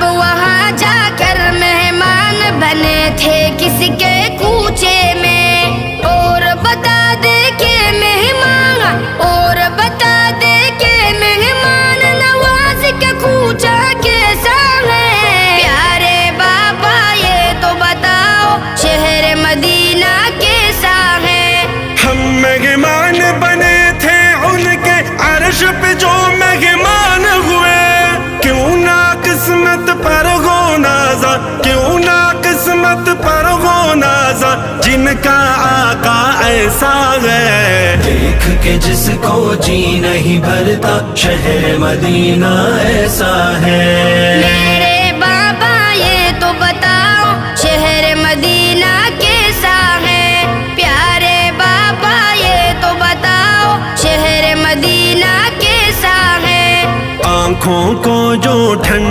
आप वहाँ जाकर मेहमान बने थे किसके कूचे में। और बता दे के मेहमान, और बता दे के मेहमान, नवाज का कूचा कैसा है। प्यारे बाबा ये तो बताओ शहर मदीना कैसा है। हम मेहमान बने थे उनके अर्श पे जो मेहमान हुए, क्यों ना किस्मत पर हो नाज़ा, क्यों ना किस्मत पर हो नाज़ा, जिनका आका ऐसा है। देख के जिसको जी नहीं भरता शहर मदीना ऐसा है। मेरे बाबा ये तो बताओ शहर मदीना कैसा है। प्यारे बाबा ये तो बताओ शहर मदीना कैसा है। आँखों को जो ठंड